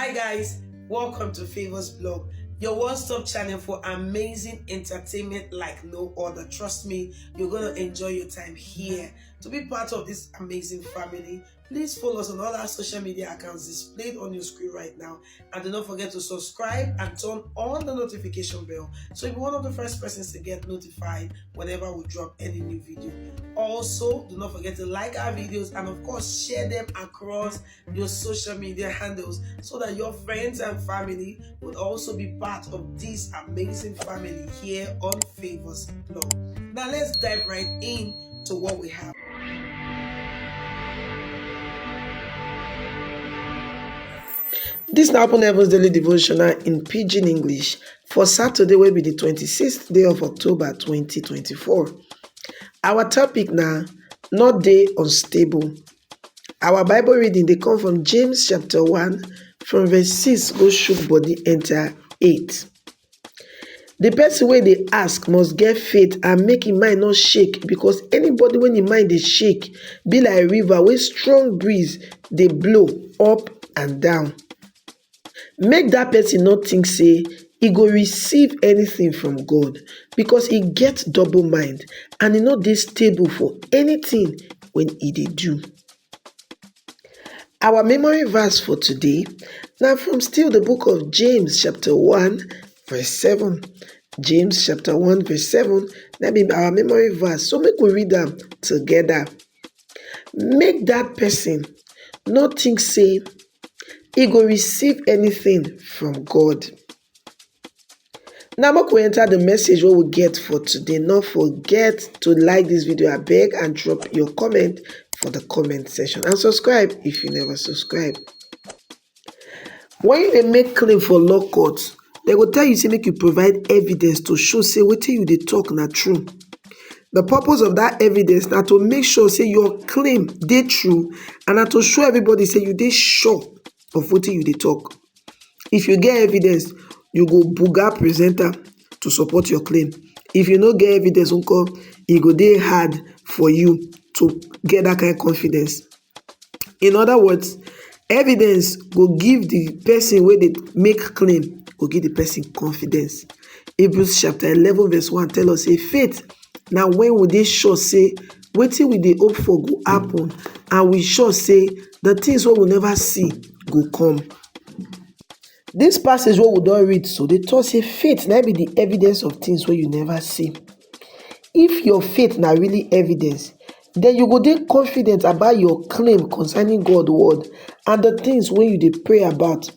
Hi guys, welcome to Favors Blog, your one-stop channel for amazing entertainment like no other. Trust me, you're going to enjoy your time here. To be part of this amazing family, please follow us on all our social media accounts displayed on your screen right now. And do not forget to subscribe and turn on the notification bell so you'll be one of the first persons to get notified whenever we drop any new video. Also, do not forget to like our videos and of course share them across your social media handles so that your friends and family would also be part of this amazing family here on Favors Blog. Now let's dive right in to what we have. This now Open Heavens Daily Devotional in Pidgin English for Saturday will be the 26th day of October 2024. Our topic now, not day unstable. Our Bible reading, they come from James chapter 1, from verse 6, go shook body, enter 8. The person where they ask must get faith and make him mind not shake, because anybody when him mind they shake, be like a river with strong breeze, they blow up and down. Make that person not think say he go receive anything from God, because he get double mind and he not dey stable for anything when he dey do. Our memory verse for today now from still the book of James chapter 1 verse 7. James chapter 1 verse 7, that be our memory verse. So make we read them together. Make that person not think say he go receive anything from God. Now make we enter the message what we get for today. Not forget to like this video, I beg, and drop your comment for the comment section, and subscribe if you never subscribe. When they make claim for law court, they will tell you say make you provide evidence to show say wetin you dey talk na true. The purpose of that evidence na to make sure say your claim dey true, and na to show everybody say you dey sure of wetin you dey talk. If you get evidence, you go buga presenter to support your claim. If you no get evidence, e go dey hard for you to get that kind of confidence. In other words, evidence go give the person where they make claim, go give the person confidence. Hebrews chapter 11 verse 1 tell us, say faith now when we dey sure say wetin we dey hope for go happen, and we sure say the things wey we never see go come. This passage what we don read, so they talk say faith na be the evidence of things wey you never see. If your faith na really evidence, then you go dey confident about your claim concerning God's word and the things wey you dey pray about,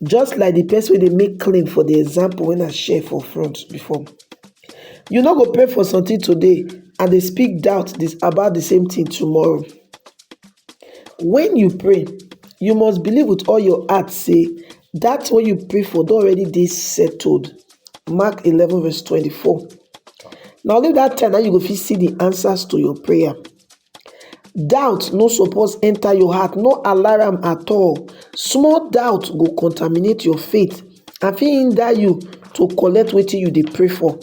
just like the person wey dey make claim for the example when I share for front before. You no go pray for something today and they speak doubt this about the same thing tomorrow. When you pray, you must believe with all your heart say that what you pray for don already dey settled. Mark 11 verse 24. Now leave that time, now you go fit see the answers to your prayer. Doubt no suppose enter your heart, no alarm at all. Small doubt go contaminate your faith and fit hinder you to collect wetin you dey pray for.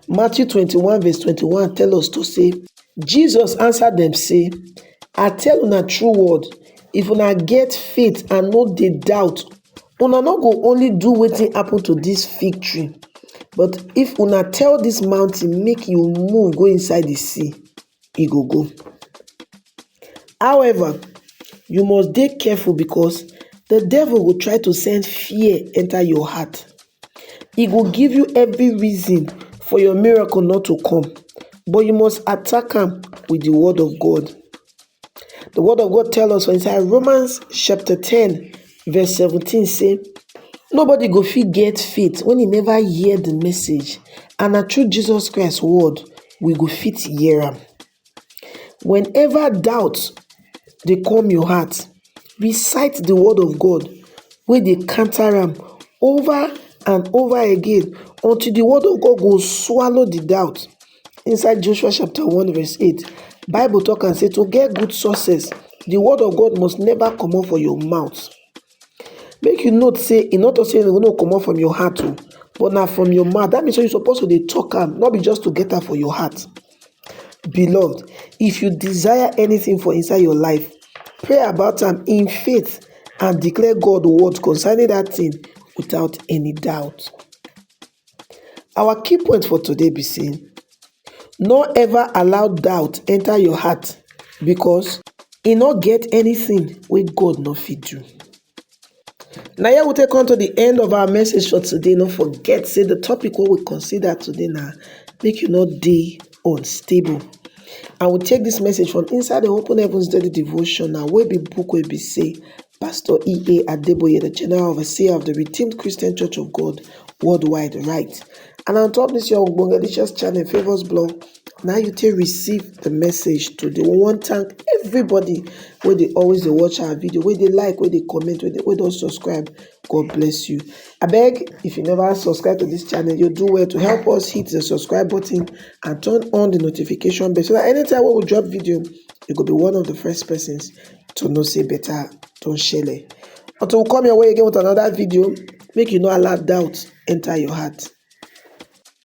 Matthew 21 verse 21 tell us to say, Jesus answered them say, I tell una true word, if una get faith and no dey doubt, una no go only do wetin happen to this fig tree, but if una tell this mountain make you move go inside the sea, e go go. However, you must dey careful, because the devil will try to send fear enter your heart. He go give you every reason for your miracle not to come, but you must attack him with the word of God. The word of God tells us inside Romans chapter 10 verse 17 say, nobody go fit get faith when he never hear the message, and na through Jesus Christ's word we go fit hear am. Whenever doubt dey come your heart, recite the word of God wey dey counter am over and over again until the word of God go swallow the doubt. Inside Joshua chapter 1 verse 8, Bible talk and say to get good success, the word of God must never come out for your mouth. Make you note say e not to say e no come out from your heart, but now from your mouth. That means you're supposed to dey talk am, not be just to get am for your heart. Beloved, if you desire anything for inside your life, pray about am in faith and declare God's word concerning that thing without any doubt. Our key point for today be saying, no ever allow doubt enter your heart, because e no get anything wey God no fit do. Now here we take on to the end of our message for today. No forget, say the topic what we consider today now, make you not dey unstable. And we take this message from inside the Open Heavens Daily Devotional, where be book will be say, Pastor E.A. Adeboye, the General Overseer of the Redeemed Christian Church of God Worldwide, right? And on top this your Ogbongelicious channel, Favors Blog, now you take receive the message today. We want to thank everybody where they always they watch our video, where they like, where they comment, where they subscribe. God bless you. I beg, if you never subscribe to this channel, you do well to help us hit the subscribe button and turn on the notification bell, so that anytime we will drop video, you could be one of the first persons to know say better, don't share it. Until we come your way again with another video, make you not allow doubt enter your heart.